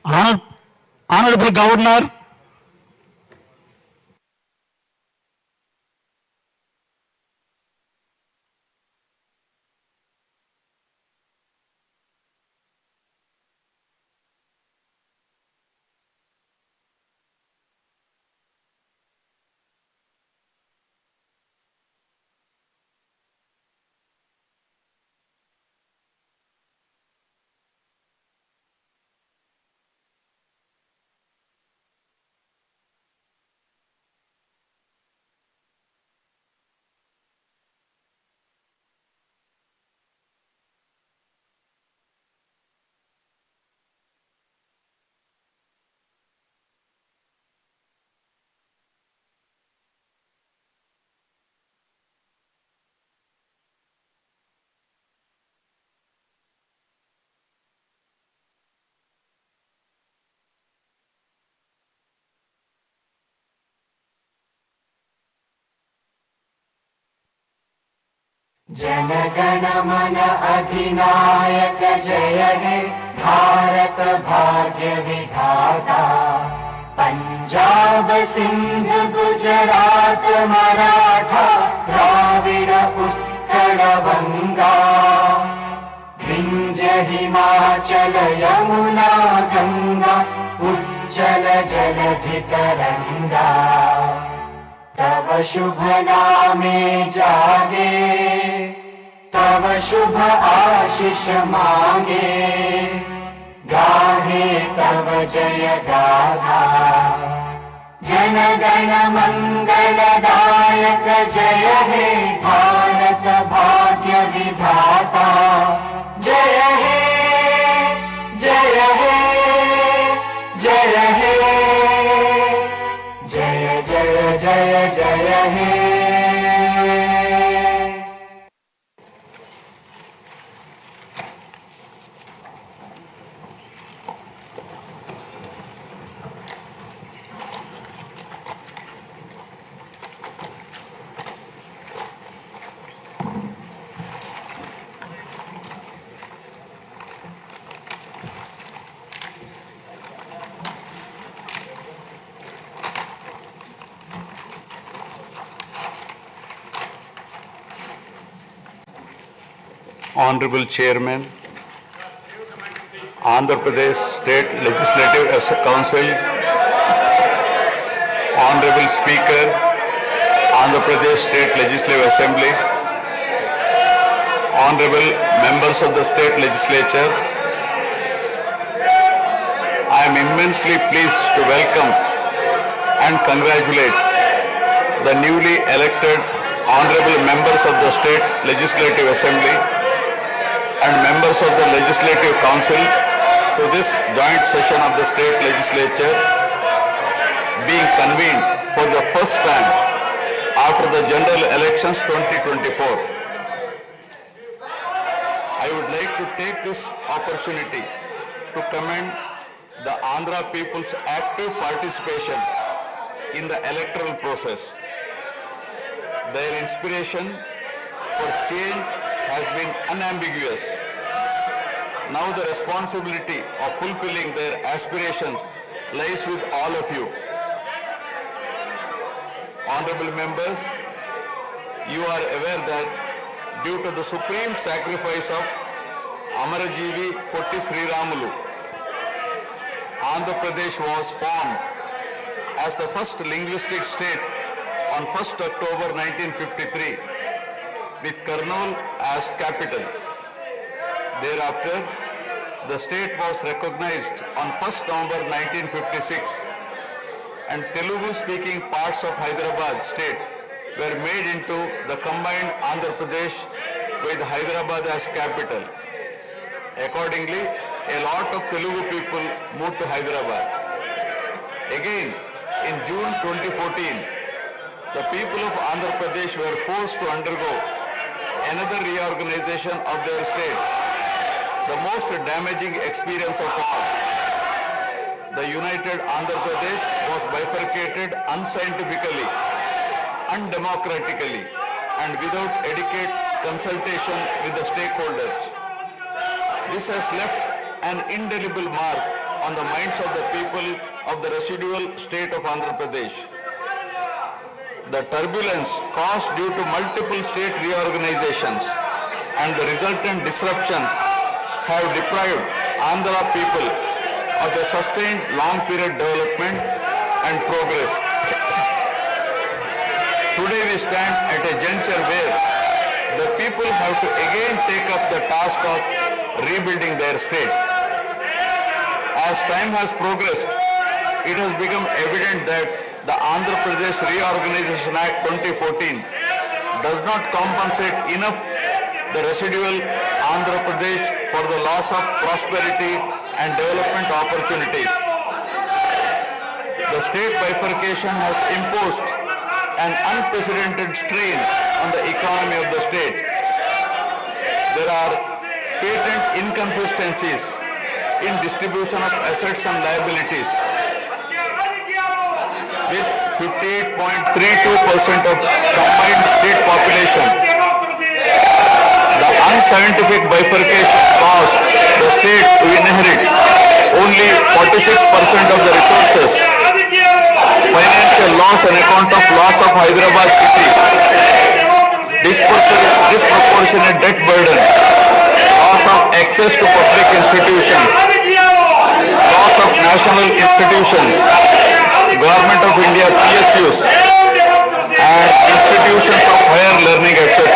Honorable Governor, जनगण मन अधिनायक जय हे भारत भाग्य विधाता। पंजाब सिंध गुजरात मराठा द्राविड़ उत्कल बंगा। विंध्य हिमाचल यमुना गंगा उज्जल जलधि तरंगा। तव शुभ नामे जागे तव शुभ आशीष मांगे। गाहे तव जय गाथा जनगण मंगलदायक जय हे भारत भाग्य विधाता। जय हे जय हे जय हे जय जय जय जय हे। Honorable Chairman, Andhra Pradesh State Legislative Council, Honorable Speaker, Andhra Pradesh State Legislative Assembly, Honorable Members of the State Legislature, I am immensely pleased to welcome and congratulate the newly elected Honorable Members of the State Legislative Assembly and members of the Legislative Council to this joint session of the State Legislature being convened for the first time after the General Elections 2024. I would like to take this opportunity to commend the Andhra people's active participation in the electoral process. Their inspiration for change has been unambiguous. Now the responsibility of fulfilling their aspirations lies with all of you. Honorable members, you are aware that due to the supreme sacrifice of Amarajeevi Potti Sriramulu, Andhra Pradesh was formed as the first linguistic state on 1st October 1953 with Kurnool as capital. Thereafter, the state was recognized on 1st November 1956 and Telugu-speaking parts of Hyderabad state were made into the combined Andhra Pradesh with Hyderabad as capital. Accordingly, a lot of Telugu people moved to Hyderabad. Again, in June 2014, the people of Andhra Pradesh were forced to undergo another reorganization of their state, the most damaging experience of all. The united Andhra Pradesh was bifurcated unscientifically, undemocratically, and without adequate consultation with the stakeholders. This has left an indelible mark on the minds of the people of the residual state of Andhra Pradesh. The turbulence caused due to multiple state reorganizations and the resultant disruptions have deprived Andhra people of a sustained long period development and progress. Today we stand at a juncture where the people have to again take up the task of rebuilding their state. As time has progressed, it has become evident that the Andhra Pradesh Reorganization Act 2014 does not compensate enough the residual Andhra Pradesh for the loss of prosperity and development opportunities. The state bifurcation has imposed an unprecedented strain on the economy of the state. There are patent inconsistencies in distribution of assets and liabilities, with 58.32% of combined state population. The unscientific bifurcation caused the state to inherit only 46% of the resources, financial loss on account of loss of Hyderabad city, disproportionate debt burden, loss of access to public institutions, loss of national institutions, Government of India PSUs, and institutions of higher learning, etc.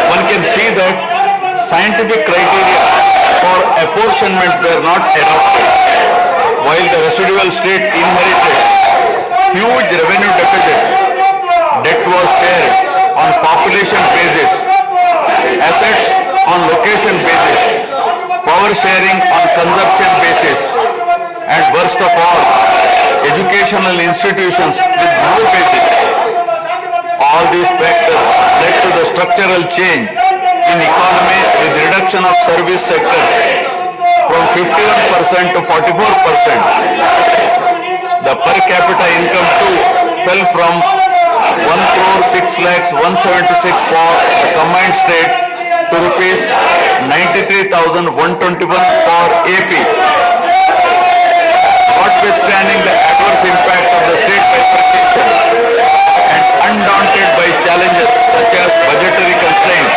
One can see that scientific criteria for apportionment were not adopted, while the residual state inherited huge revenue deficit. Debt was shared on population basis, assets on location basis, power sharing on consumption basis, and worst of all, educational institutions with no basis. All these factors led to the structural change in economy with reduction of service sectors from 51% to 44%. The per capita income too fell from 1,06,176 for the combined state to rupees 93,121 for AP. Notwithstanding the adverse impact of the state bifurcation and undaunted by challenges such as budgetary constraints,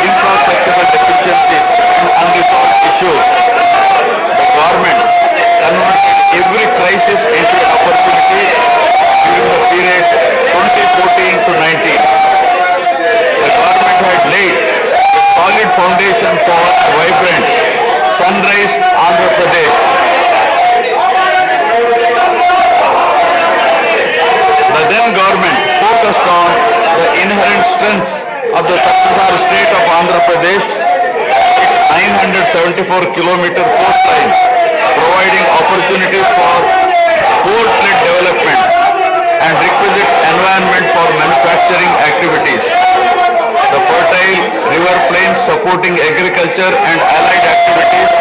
infrastructural deficiencies and unresolved issues, the government converted every crisis into an opportunity during the period 2014 to 19. The government had laid a solid foundation for a vibrant, sunrise Andhra Pradesh. The then government focused on the inherent strengths of the successor state of Andhra Pradesh, its 974-kilometer coastline, providing opportunities for port-led development and requisite environment for manufacturing activities. The fertile river plains supporting agriculture and allied activities,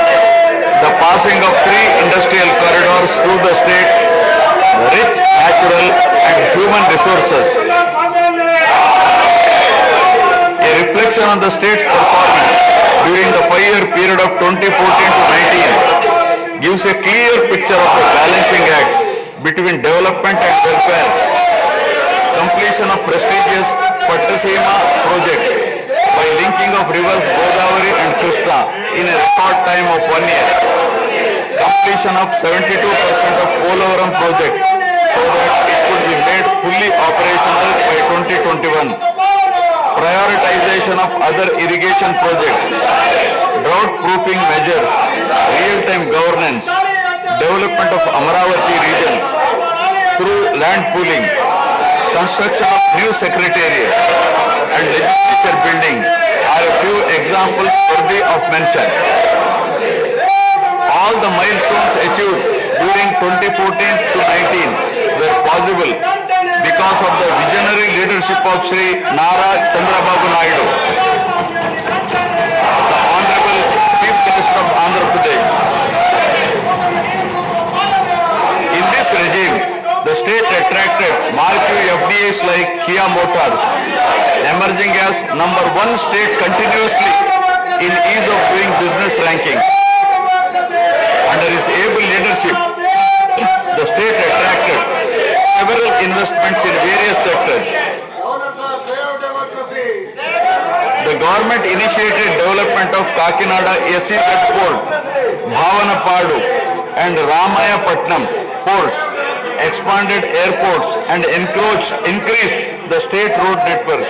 the passing of 3 industrial corridors through the state, rich natural and human resources. A reflection on the state's performance during the 5-year period of 2014 to 19 gives a clear picture of the balancing act between development and welfare. Completion of prestigious Pattasima project by linking of rivers Godavari and Krishna in a short time of 1 year. Completion of 72% of Polavaram project so that it could be made fully operational by 2021. Prioritization of other irrigation projects, drought proofing measures, real-time governance, development of Amaravati region through land pooling, construction of new secretariat and legislature building are a few examples worthy of mention. All the milestones achieved during 2014 to 19 were possible because of the visionary leadership of Sri Nara Chandrababu Naidu, the Honorable Chief Minister of Andhra Pradesh. In this regime, the state marquee FDAs like Kia Motors, emerging as number one state continuously in ease of doing business rankings. Under his able leadership, the state attracted several investments in various sectors. The government initiated development of Kakinada SEZ port, Bhavanapadu and Ramayapatnam ports, expanded airports and increased the state road network.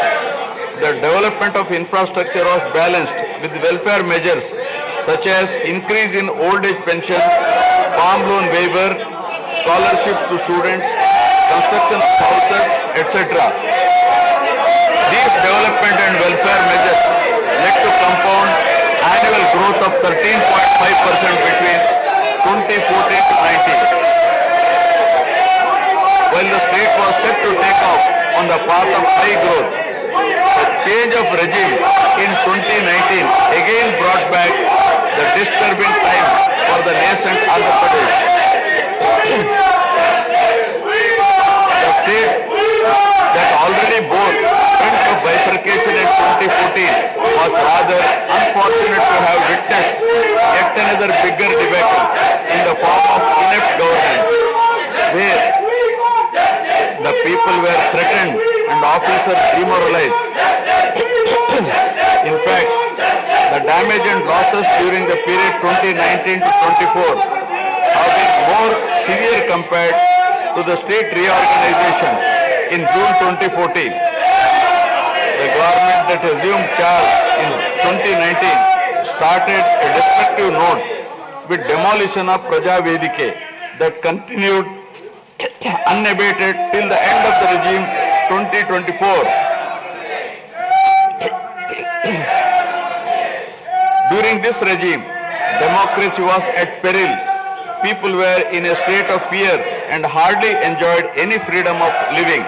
The development of infrastructure was balanced with welfare measures such as increase in old age pension, farm loan waiver, scholarships to students, construction of houses, etc. These development and welfare measures led to compound annual growth of 13.5% between 2014 to 19. While the state was set to take off on the path of high growth, the change of regime in 2019 again brought back the disturbing times for the nascent Andhra Pradesh. The state that already bore front of bifurcation in 2014 was rather unfortunate to have witnessed yet another bigger debacle in the form of inept governance, where the people were threatened and officers demoralized. In fact, the damage and losses during the period 2019 to 24 have been more severe compared to the state reorganization in June 2014. The government that assumed charge in 2019 started a destructive note with demolition of Praja Vedike that continued unabated till the end of the regime 2024. During this regime, democracy was at peril. People were in a state of fear and hardly enjoyed any freedom of living.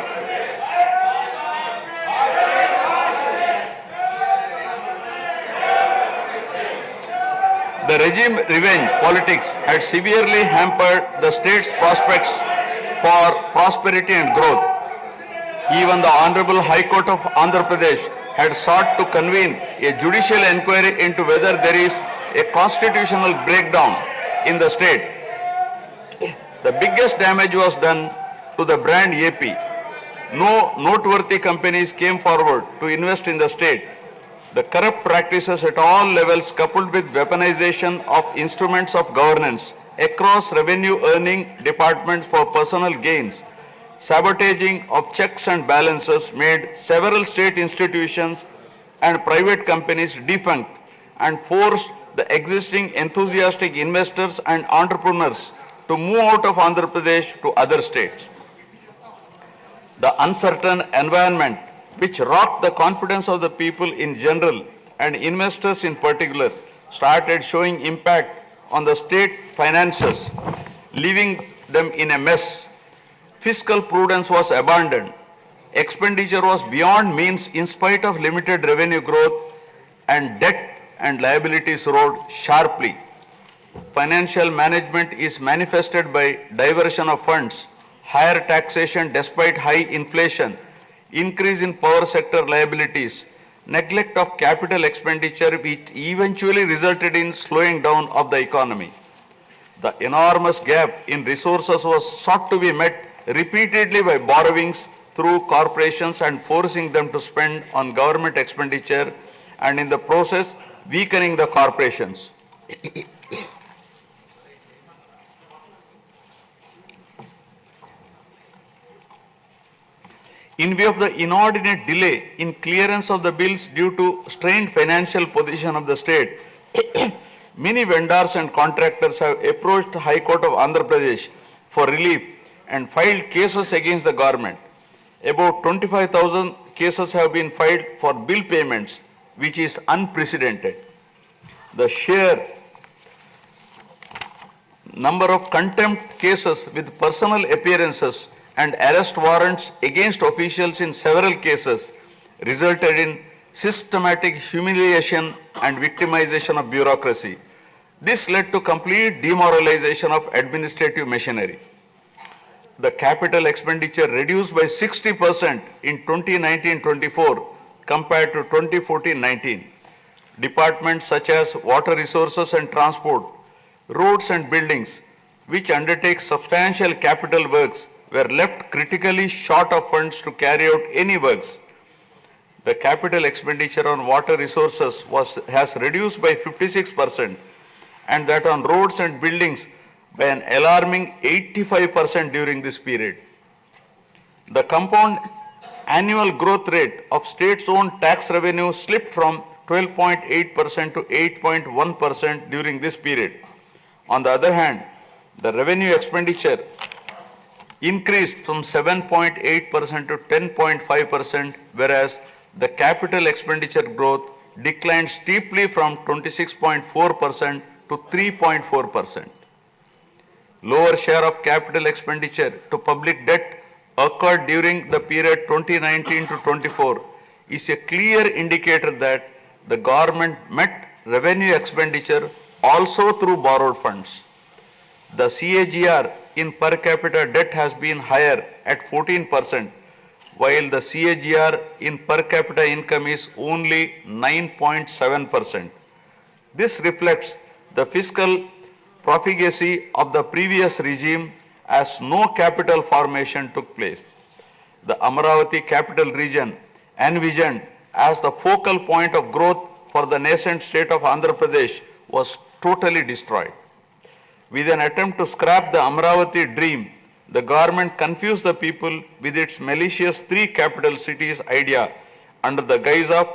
The regime revenge politics had severely hampered the state's prospects for prosperity and growth. Even the Honorable High Court of Andhra Pradesh had sought to convene a judicial inquiry into whether there is a constitutional breakdown in the state. The biggest damage was done to the brand AP. No noteworthy companies came forward to invest in the state. The corrupt practices at all levels, coupled with weaponization of instruments of governance across revenue earning departments for personal gains, sabotaging of checks and balances made several state institutions and private companies defunct and forced the existing enthusiastic investors and entrepreneurs to move out of Andhra Pradesh to other states. The uncertain environment which rocked the confidence of the people in general and investors in particular started showing impact on the state finances, leaving them in a mess. Fiscal prudence was abandoned. Expenditure was beyond means in spite of limited revenue growth, and debt and liabilities rose sharply. Financial management is manifested by diversion of funds, higher taxation despite high inflation, increase in power sector liabilities, neglect of capital expenditure which eventually resulted in slowing down of the economy. The enormous gap in resources was sought to be met repeatedly by borrowings through corporations and forcing them to spend on government expenditure, and in the process weakening the corporations. In view of the inordinate delay in clearance of the bills due to strained financial position of the state, many vendors and contractors have approached the High Court of Andhra Pradesh for relief and filed cases against the government. About 25,000 cases have been filed for bill payments, which is unprecedented. The sheer number of contempt cases with personal appearances and arrest warrants against officials in several cases resulted in systematic humiliation and victimization of bureaucracy. This led to complete demoralization of administrative machinery. the capital expenditure reduced by 60% in 2019-24 compared to 2014-19. Departments such as water resources and transport, roads and buildings, which undertake substantial capital works, were left critically short of funds to carry out any works. The capital expenditure on water resources has reduced by 56%, and that on roads and buildings by an alarming 85% during this period. The compound annual growth rate of states-owned tax revenue slipped from 12.8% to 8.1% during this period. On the other hand, the revenue expenditure increased from 7.8% to 10.5%, whereas the capital expenditure growth declined steeply from 26.4% to 3.4%. Lower share of capital expenditure to public debt occurred during the period 2019 to 24 is a clear indicator that the government met revenue expenditure also through borrowed funds. The CAGR in per capita debt has been higher at 14%, while the CAGR in per capita income is only 9.7%. This reflects the fiscal profligacy of the previous regime as no capital formation took place. The Amaravati capital region, envisioned as the focal point of growth for the nascent state of Andhra Pradesh, was totally destroyed. With an attempt to scrap the Amaravati dream, the government confused the people with its malicious three capital cities idea under the guise of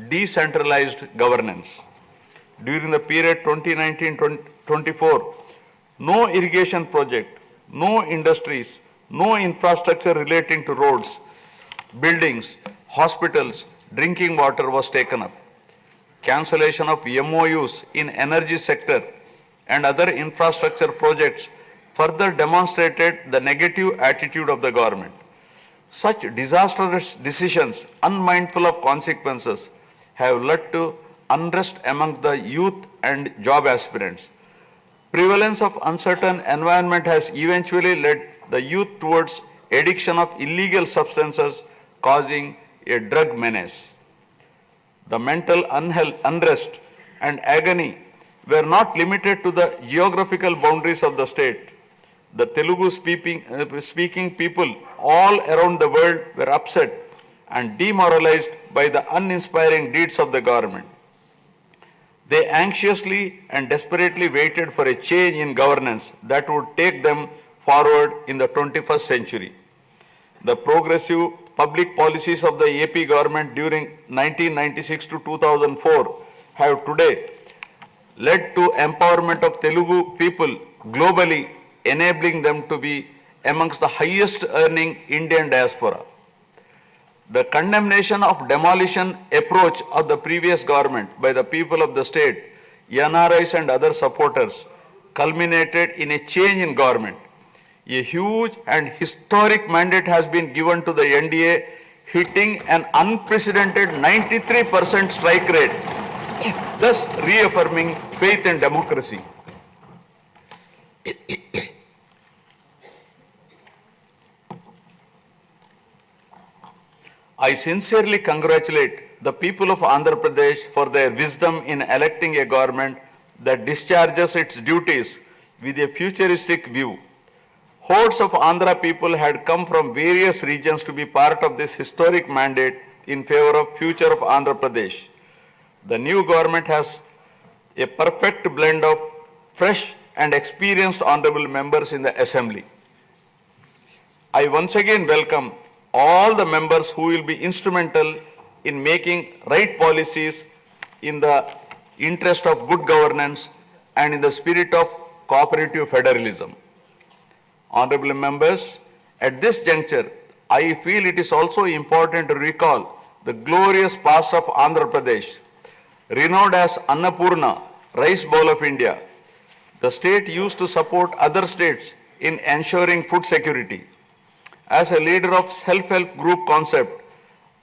decentralized governance. During the period 2019-24, no irrigation project, no industries, no infrastructure relating to roads, buildings, hospitals, drinking water was taken up. Cancellation of MOUs in energy sector and other infrastructure projects further demonstrated the negative attitude of the government. Such disastrous decisions, unmindful of consequences, have led to unrest among the youth and job aspirants. Prevalence of uncertain environment has eventually led the youth towards addiction of illegal substances, causing a drug menace. The mental unrest and agony were not limited to the geographical boundaries of the state. The Telugu speaking people all around the world were upset and demoralized by the uninspiring deeds of the government. They anxiously and desperately waited for a change in governance that would take them forward in the 21st century. The progressive public policies of the AP government during 1996 to 2004 have today led to empowerment of Telugu people globally, enabling them to be amongst the highest earning Indian diaspora. The condemnation of demolition approach of the previous government by the people of the state, NRIs and other supporters, culminated in a change in government. A huge and historic mandate has been given to the NDA, hitting an unprecedented 93% strike rate, thus reaffirming faith in democracy. I sincerely congratulate the people of Andhra Pradesh for their wisdom in electing a government that discharges its duties with a futuristic view. Hordes of Andhra people had come from various regions to be part of this historic mandate in favor of future of Andhra Pradesh. The new government has a perfect blend of fresh and experienced honorable members in the assembly. I once again welcome all the members who will be instrumental in making right policies in the interest of good governance and in the spirit of cooperative federalism. Honorable members, at this juncture, I feel it is also important to recall the glorious past of Andhra Pradesh. Renowned as Annapurna, rice bowl of India, the state used to support other states in ensuring food security. As a leader of self-help group concept,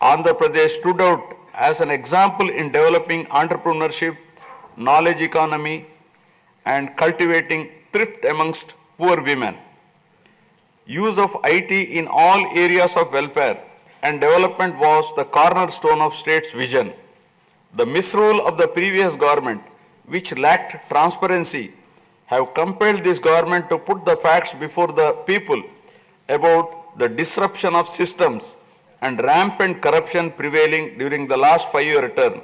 Andhra Pradesh stood out as an example in developing entrepreneurship, knowledge economy, and cultivating thrift amongst poor women. Use of IT in all areas of welfare and development was the cornerstone of state's vision. The misrule of the previous government, which lacked transparency, have compelled this government to put the facts before the people about the disruption of systems and rampant corruption prevailing during the last 5-year term.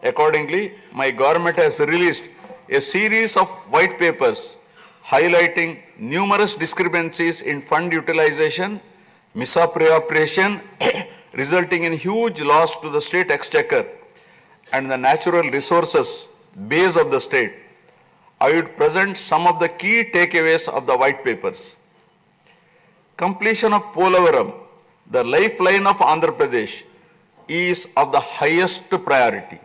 Accordingly, my government has released a series of white papers highlighting numerous discrepancies in fund utilization, misappropriation, resulting in huge loss to the state exchequer and the natural resources base of the state. I would present some of the key takeaways of the white papers. Completion of Polavaram, the lifeline of Andhra Pradesh, is of the highest priority.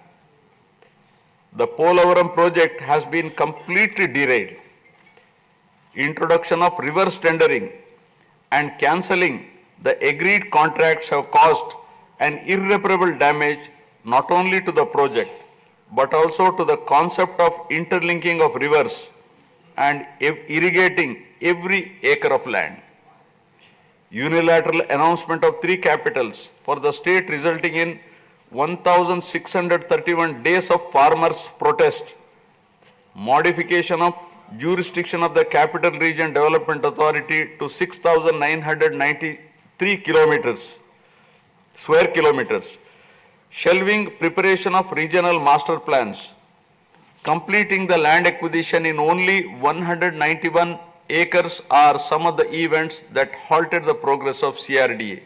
The Polavaram project has been completely derailed. Introduction of reverse tendering and cancelling the agreed contracts have caused an irreparable damage not only to the project but also to the concept of interlinking of rivers and irrigating every acre of land. Unilateral announcement of 3 capitals for the state resulting in 1,631 days of farmers' protest. Modification of jurisdiction of the Capital Region Development Authority to 6,993 square kilometers. Shelving preparation of regional master plans. Completing the land acquisition in only 191 acres are some of the events that halted the progress of CRDA.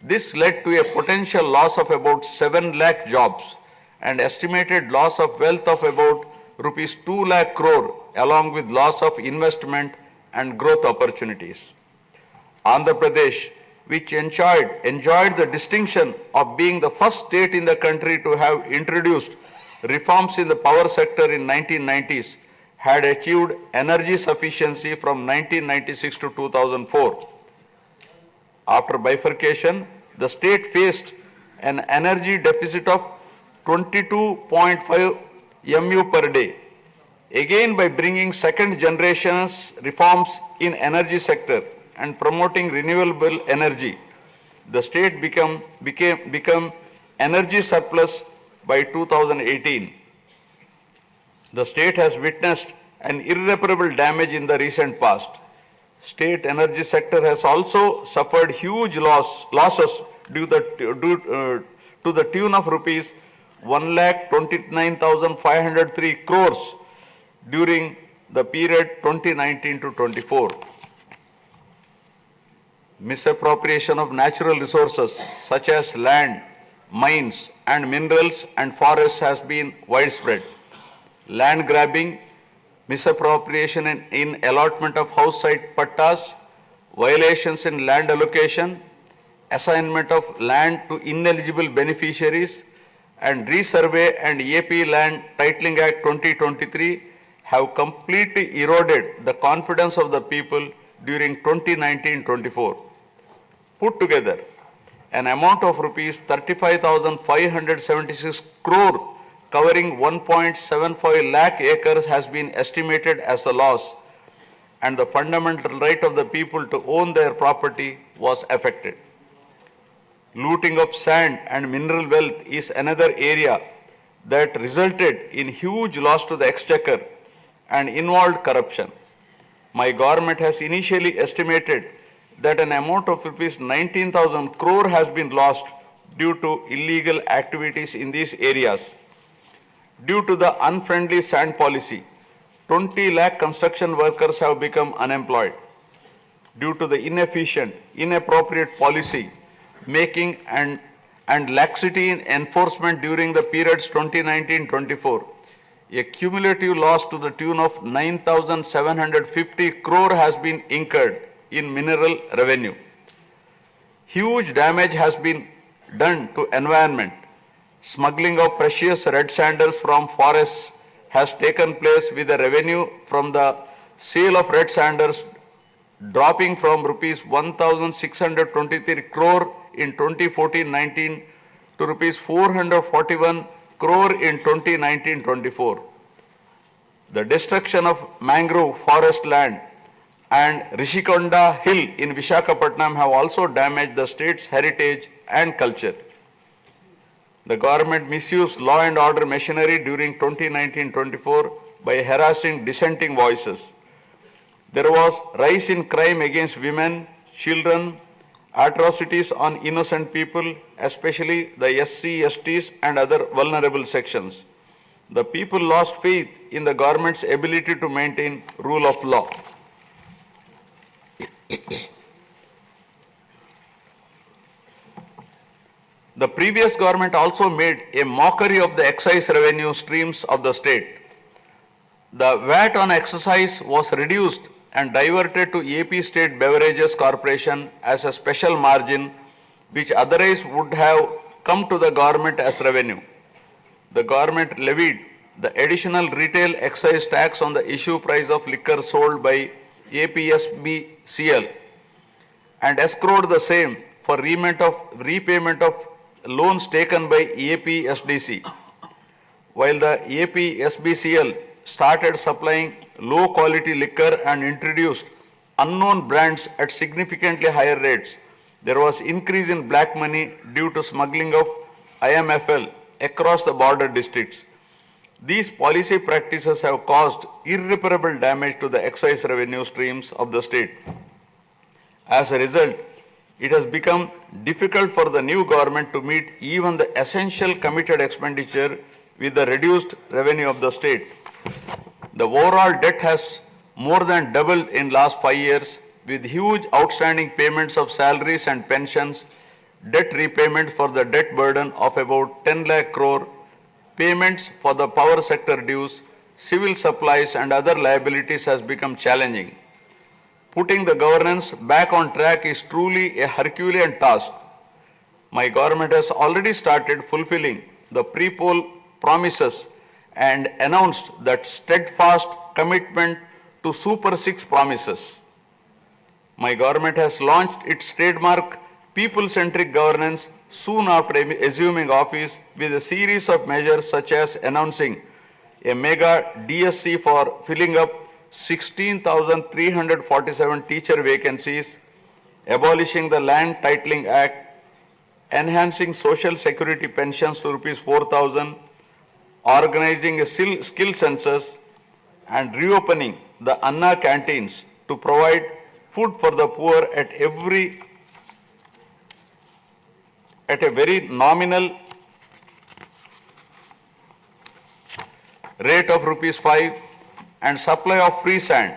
This led to a potential loss of about 7 lakh jobs and estimated loss of wealth of about rupees 2 lakh crore along with loss of investment and growth opportunities. Andhra Pradesh, which enjoyed the distinction of being the first state in the country to have introduced reforms in the power sector in 1990s, had achieved energy sufficiency from 1996 to 2004. After bifurcation, the state faced an energy deficit of 22.5 MU per day. Again, by bringing second generation's reforms in energy sector and promoting renewable energy, the state become energy surplus by 2018. The state has witnessed an irreparable damage in the recent past. State energy sector has also suffered huge losses to the tune of rupees 1,29,503 crores during the period 2019 to 24. Misappropriation of natural resources such as land, mines and minerals and forests has been widespread. Land grabbing, misappropriation in allotment of house site pattas, violations in land allocation, assignment of land to ineligible beneficiaries, and Resurvey and AP Land Titling Act 2023 have completely eroded the confidence of the people during 2019-24. Put together, an amount of rupees 35,576 crore covering 1.75 lakh acres has been estimated as a loss, and the fundamental right of the people to own their property was affected. Looting of sand and mineral wealth is another area that resulted in huge loss to the exchequer and involved corruption. My government has initially estimated that an amount of rupees 19,000 crore has been lost due to illegal activities in these areas. Due to the unfriendly sand policy, 20 lakh construction workers have become unemployed. Due to the inefficient, inappropriate policy making and laxity in enforcement during the periods 2019-24, a cumulative loss to the tune of 9,750 crore has been incurred in mineral revenue. Huge damage has been done to environment. Smuggling of precious red sanders from forests has taken place with the revenue from the sale of red sanders dropping from rupees 1,623 crore in 2014-19 to rupees 441 crore in 2019-24. The destruction of mangrove forest land and Rishikonda Hill in Vishakhapatnam have also damaged the state's heritage and culture. The government misused law and order machinery during 2019-24 by harassing dissenting voices. There was rise in crime against women, children, atrocities on innocent people, especially the SC, STs and other vulnerable sections. The people lost faith in the government's ability to maintain rule of law. The previous government also made a mockery of the excise revenue streams of the state. The VAT on excise was reduced and diverted to AP State Beverages Corporation as a special margin, which otherwise would have come to the government as revenue. The government levied the additional retail excise tax on the issue price of liquor sold by APSBCL and escrowed the same for repayment of loans taken by APSDC. While the APSBCL started supplying low quality liquor and introduced unknown brands at significantly higher rates, there was increase in black money due to smuggling of IMFL across the border districts. These policy practices have caused irreparable damage to the excise revenue streams of the state. As a result, it has become difficult for the new government to meet even the essential committed expenditure with the reduced revenue of the state. The overall debt has more than doubled in last 5 years, with huge outstanding payments of salaries and pensions, debt repayment for the debt burden of about 10 lakh crore, payments for the power sector dues, civil supplies and other liabilities has become challenging. Putting the governance back on track is truly a Herculean task. My government has already started fulfilling the pre-poll promises and announced that steadfast commitment to Super 6 promises. My government has launched its trademark people-centric governance soon after assuming office with a series of measures such as announcing a mega DSC for filling up 16,347 teacher vacancies, abolishing the Land Titling Act, enhancing social security pensions to rupees 4,000, organizing a skill census, and reopening the Anna canteens to provide food for the poor at a very nominal rate of rupees 5 and supply of free sand.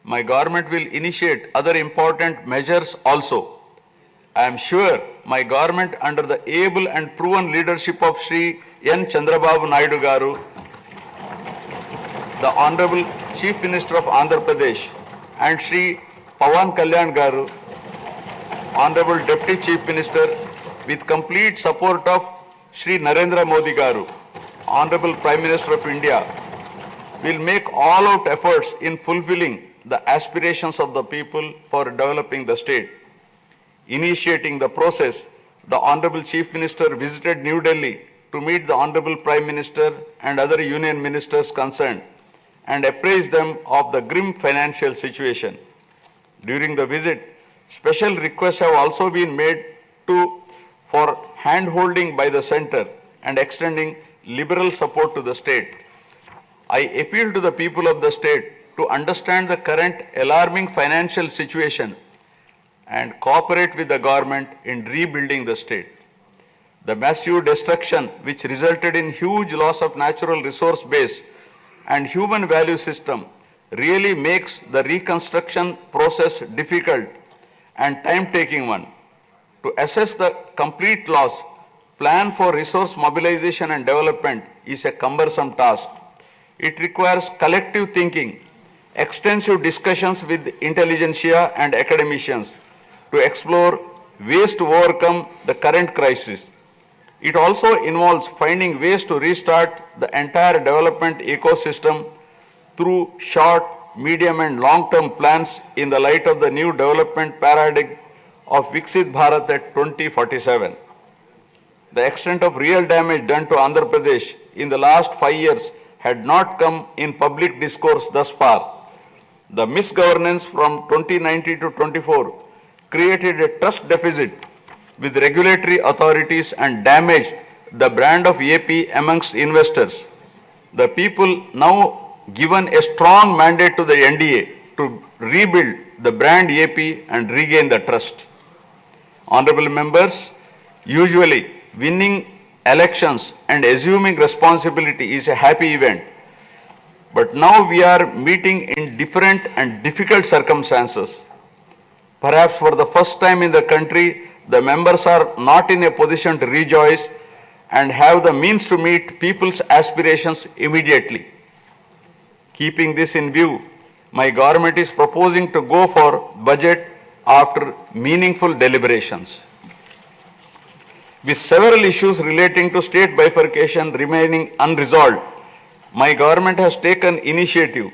My government will initiate other important measures also. I am sure my government under the able and proven leadership of Shri N. Chandrababu Naidu Garu, the Honorable Chief Minister of Andhra Pradesh, and Shri Pawan Kalyan Garu, Honorable Deputy Chief Minister, with complete support of Shri Narendra Modi Garu, Honorable Prime Minister of India, will make all-out efforts in fulfilling the aspirations of the people for developing the state. Initiating the process, the Honorable Chief Minister visited New Delhi to meet the Honorable Prime Minister and other union ministers concerned and apprise them of the grim financial situation. During the visit, special requests have also been made for hand-holding by the centre and extending liberal support to the state. I appeal to the people of the state to understand the current alarming financial situation and cooperate with the government in rebuilding the state. The massive destruction which resulted in huge loss of natural resource base and human value system really makes the reconstruction process difficult and time-taking one. To assess the complete loss, plan for resource mobilization and development is a cumbersome task. It requires collective thinking, extensive discussions with intelligentsia and academicians to explore ways to overcome the current crisis. It also involves finding ways to restart the entire development ecosystem through short, medium and long-term plans in the light of the new development paradigm of Viksit Bharat at 2047. The extent of real damage done to Andhra Pradesh in the last 5 years had not come in public discourse thus far. The misgovernance from 2019 to 24 created a trust deficit with regulatory authorities and damaged the brand of AP amongst investors. The people now given a strong mandate to the NDA to rebuild the brand AP and regain the trust. Honorable members, usually winning elections and assuming responsibility is a happy event. But now we are meeting in different and difficult circumstances. Perhaps for the first time in the country, the members are not in a position to rejoice and have the means to meet people's aspirations immediately. Keeping this in view, my government is proposing to go for budget after meaningful deliberations. With several issues relating to state bifurcation remaining unresolved, my government has taken initiative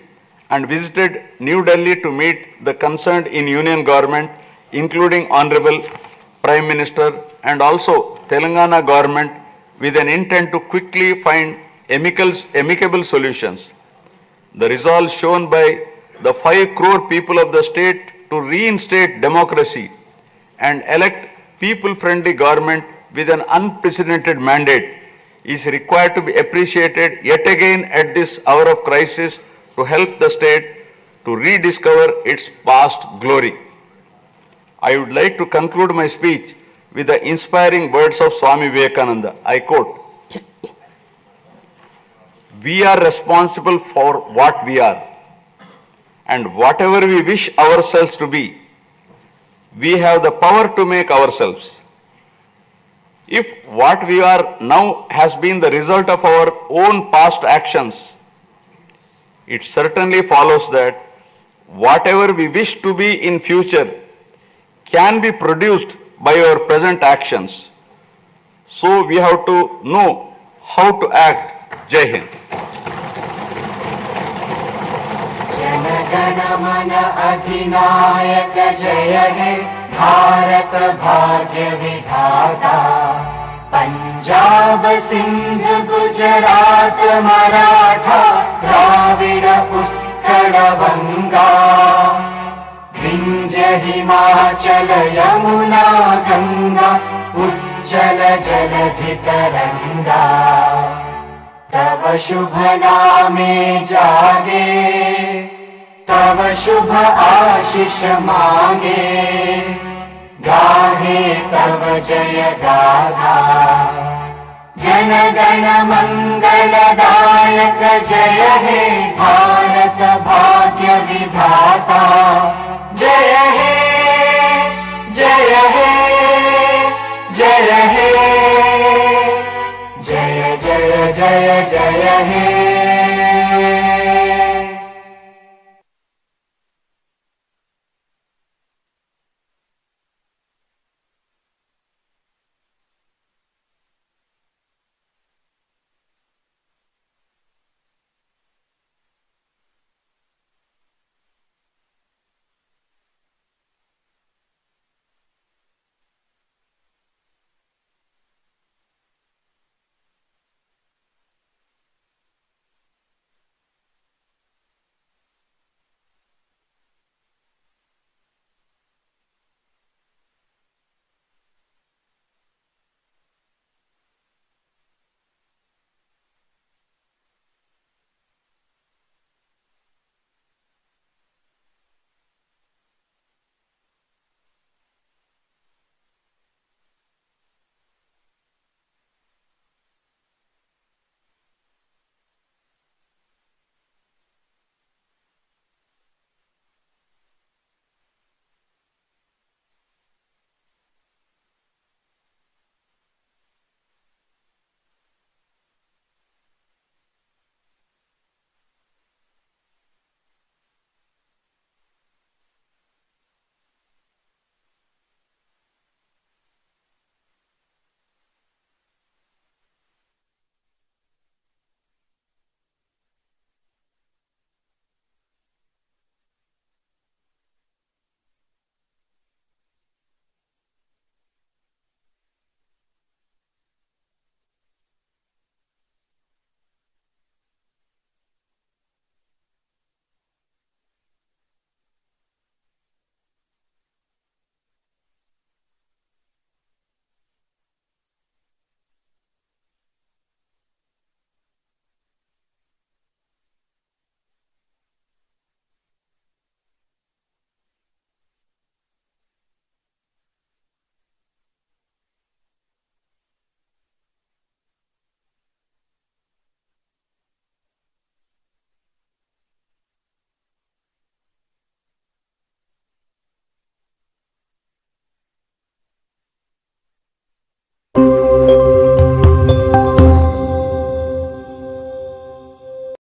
and visited New Delhi to meet the concerned in union government, including Honorable Prime Minister and also Telangana government, with an intent to quickly find amicable solutions. The resolve shown by the 5 crore people of the state to reinstate democracy and elect people-friendly government with an unprecedented mandate is required to be appreciated yet again at this hour of crisis to help the state to rediscover its past glory. I would like to conclude my speech with the inspiring words of Swami Vivekananda. I quote, "We are responsible for what we are, and whatever we wish ourselves to be, we have the power to make ourselves. If what we are now has been the result of our own past actions, it certainly follows that whatever we wish to be in future can be produced by our present actions. So we have to know how to act." Jai Hind. Jana Gana मन अधिनायक जय हे भारत भाग्य विधाता। पंजाब सिंध गुजरात मराठा द्राविड उत्कल बंगा। विंध्य हिमाचल यमुना गंगा उज्जल जलधि तरंगा। तव शुभ नामे जागे, तव शुभ आशीष मांगे। गाहे तव जय गाथा, जन गण मंगलदायक जय हे भारत भाग्य विधाता। जय हे जय हे जय हे जय जय जय जय हे।